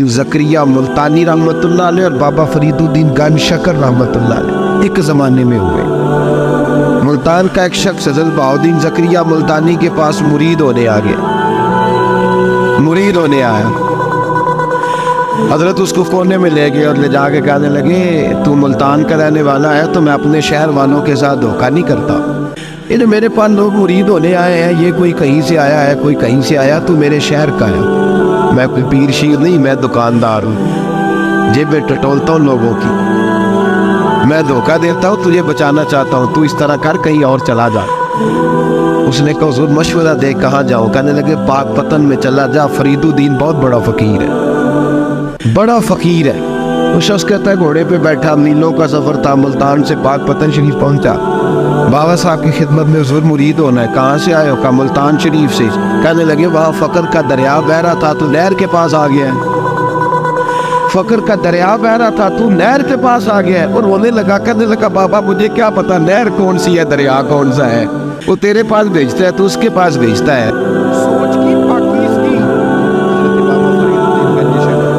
زکریا ملتانی رحمتullah علیہ اور بابا فرید الدین گنج شکر رحمتullah علیہ ایک زمانے میں ہوئے۔ ملتان کا ایک شخص حضرت بہاؤالدین زکریا ملتانی کے پاس مرید ہونے آ گیا، مرید ہونے آیا۔ حضرت اس کو کونے میں لے گئے اور لے جا کے کہنے لگے تو ملتان کا رہنے والا ہے تو میں اپنے شہر والوں کے ساتھ دھوکہ نہیں کرتا، یہ میرے پاس لوگ مرید ہونے آئے ہیں، یہ کوئی کہیں سے آیا ہے کوئی کہیں سے آیا، تو میرے شہر کا ہے، میں کوئی پیر شیر نہیں، میں دکاندار ہوں، جیبیں ٹٹولتا ہوں لوگوں کی، میں دھوکہ دیتا ہوں، تجھے بچانا چاہتا ہوں، تو اس طرح کر کہیں اور چلا جا۔ اس نے کہا حضور مشورہ دے کہاں جاؤں؟ کہنے لگے پاک پتن میں چلا جا، فرید الدین بہت بڑا فقیر ہے، بڑا فقیر ہے۔ وہ شخص کہتا ہے گھوڑے پہ بیٹھا، میلوں کا سفر تھا، ملتان سے پاک پتن شریف پہنچا، بابا صاحب کی خدمت میں حضور مرید ہونا ہے، کہاں سے آئے ہو؟ کہا ملتان شریف سے۔ کہنے لگے وہاں فقر کا دریا بہ رہا تھا تو نہر کے پاس آ گیا ہے، فقر کا دریا بہ رہا تھا تو نہر کے پاس آ گیا ہے۔ اور رونے لگا، کہنے لگا بابا مجھے کیا پتا نہر کون سی ہے دریا کون سا ہے، وہ تیرے پاس بھیجتا ہے تو اس کے پاس بھیجتا ہے۔ سوچ کی پاکیزگی حضرت بابا فرید الدین گنج شکر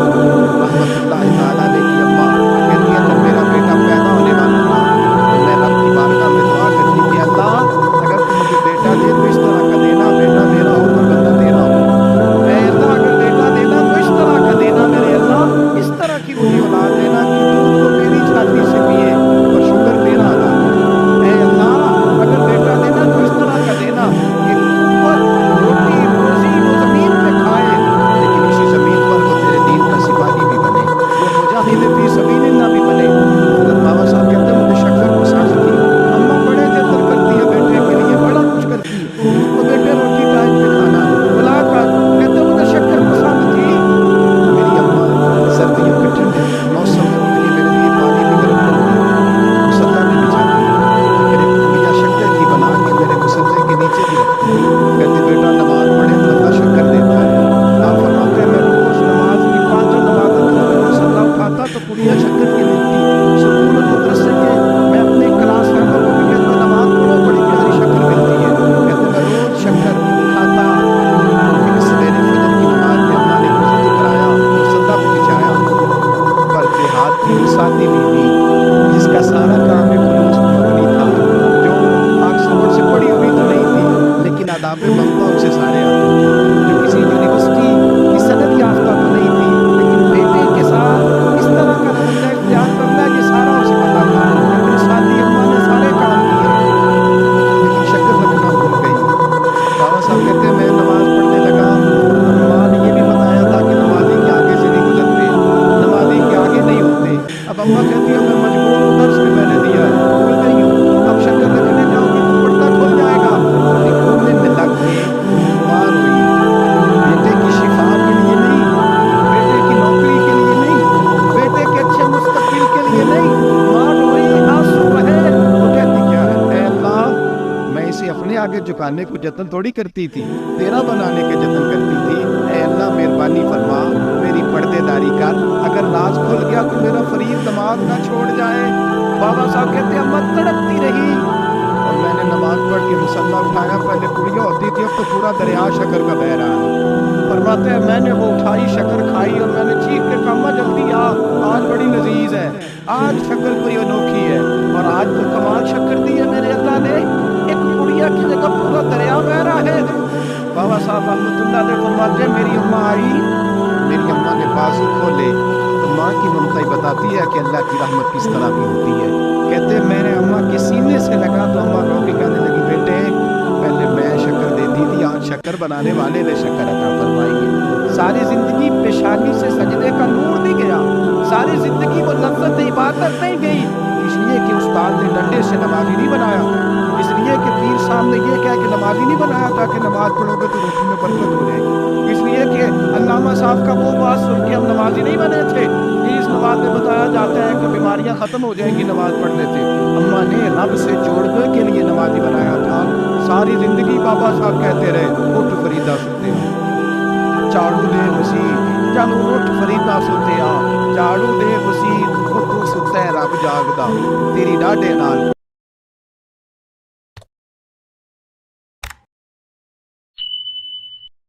رحمت اللہ تعالیٰ علیہ کی اماں کہتی ہے جب میرا بیٹا پیدا ہونے والا تھا تو میں رب کی بارگاہ میں دعا کرتی تھی اللہ اگر تو مجھے بیٹا دے تو اس طرح کا دینا، بیٹا میرا ہو تو بندہ تیرا ہو، اے اللہ اگر بیٹا دینا تو اس طرح کا دینا، میرے اللہ اس طرح کی مجھے اولاد دینا کہ دودھ کو میری چھاتی سے پیے اور شکر تیرا ادا کرے، اے اللہ اگر بیٹا دینا تو اس طرح کا دینا کہ قوت روٹی روزی وہ زمین پہ کھائے لیکن اسی زمین پر وہ تیرے دین کا سپاہی بھی بنے، وہ مجاہد فی سبیل اللہ بھی بنے۔ حضرت بابا صاحب کہتے ہیں مجھے شکر کو سانس تھی، اماں بڑے جتن کرتی ہے بیٹے کے لیے، بڑا کچھ کرتی ہے، وہ بیٹے روٹی ٹائم پہ کھانا بلا کر کہتے ہیں مجھے شکر کو سانس تھی، میری اماں سردیوں کے ٹھنڈے موسم میں اٹھ کے میرے لیے پانی بھی گرم کرتی ہے، مصلی بھی بچھاتی ہے، پھر ایک ٹکڑیا شکر کی بنا کے میرے مصلی کے نیچے بھی رکھتی ہے، کہتی بیٹا نماز پڑھے تو اللہ شکر دیتا ہے۔ آپ فرماتے ہیں میں روز نماز کی 5 نمازیں پڑھ کر مصلی اٹھاتا تو پڑیا شکر کی ملتی، سکون مدرسے کے میں اپنے کلاس فیمر کو بھی کہتا نماز پڑھو بڑی پیاری شکر ملتی ہے، کہتے میں روز شکر کھاتا، لیکن سویرے فجر کی نماز میں اماں نے وضو کرایا، مصلی بھی بچھایا، پر دیہات کی سادی بیوی جس کا سارا کام ایک خلوص پر مبنی تھا، جو آکسفورڈ سے پڑھی ہوئی تو نہیں تھی لیکن آداب ممبا اسے سارے آتے تھے، جو کسی یونیورسٹی کی سند یافتہ تو نہیں تھی لیکن بیٹے کے ساتھ اس طرح کا رویہ اختیار کرنا ہے یہ سارا اسے پتا تھا، لیکن سادی اماں نے سارے کام کیے لیکن شکر رکھنا بھول گئی۔ بابا صاحب کہتے ہیں میں نماز پڑھنے لگا، اماں نے یہ بھی بتایا تھا کہ نمازی کے آگے سے نہیں گزرتے، نمازی کے آگے نہیں ہوتے، اب اماں کہتی ہے میں مجبور ہوں، درس بھی میں نے دیا ہے بھول گئی ہوں، اب شکر رکھنے جاؤ گی تو پردہ کھل جائے گا، رونے میں لگ کے مار ہوئی، بیٹے کی شفا کے لیے نہیں، بیٹے کی نوکری کے لیے نہیں، بیٹے کے اچھے مستقبل کے لیے نہیں، مار ہوئی آنسو بہے تو کہتی کیا ہے اے اللہ میں اسے اپنے آگے جھکانے کو جتن تھوڑی کرتی تھی، تیرا بنانے کے جتن کرتی تھی، اے اللہ مہربانی فرما میری پردے داری کر، اگر راز کھل گیا تو میرا فرید دماغ نہ چھوڑ جائے۔ بابا صاحب کہتے ہیں اماں تڑپتی رہی اور میں نے نماز پڑھ کے مصلی اٹھایا، پہلے پڑیا ہوتی تھی اب تو پورا دریا شکر کا بہ رہا ہے، فرماتے ہیں میں نے وہ اٹھائی شکر کھائی اور میں نے چیخ کے کہا اماں جلدی آ، آج بڑی لذیذ ہے، آج شکر کوئی انوکھی ہے، اور آج تو کمال شکر دی ہے میرے اللہ نے، ایک پڑیا کی جگہ پورا دریا بہ رہا ہے۔ بابا صاحب رحمت اللہ علیہ فرماتے ہیں میری اماں آئی، میری اماں نے بازو کھولے تو ماں کی ممتا بتاتی ہے کہ اللہ کی رحمت کس طرح کی ہوتی ہے، کہتے ہیں میں نے اماں کے سینے سے لگا تو اماں رو کے کہنے لگی بیٹے پہلے میں شکر دیتی تھی آج شکر بنانے والے نے شکر عطا فرمائی ہے، ساری زندگی پیشانی سے سجدے کا نور نہیں گیا، ساری زندگی وہ لذت عبادت نہیں گئی، اس لیے کہ استاد نے ڈنڈے سے نمازی نہیں بنایا تھا، اس لیے کہ پیر صاحب نے یہ کہا کہ نمازی نہیں بنایا تھا کہ نماز پڑھو گے تو روٹی میں برکت ہو جائے گی، اس لیے کہ علامہ صاحب کا وہ بات سن کے ہم نمازی نہیں بنے تھے، اس نماز میں بتایا جاتا ہے کہ بیماریاں ختم ہو جائیں گی نماز پڑھنے سے، اماں نے رب سے جوڑنے کے لیے نمازی بنایا تھا، ساری زندگی بابا صاحب کہتے رہے اٹھ فریدا ستے جھاڑو دے مسیح چلو اٹھ فریدا ستے جھاڑو دے مسیح تو ستا ہے رب جاگدا تیری ڈاڈے نال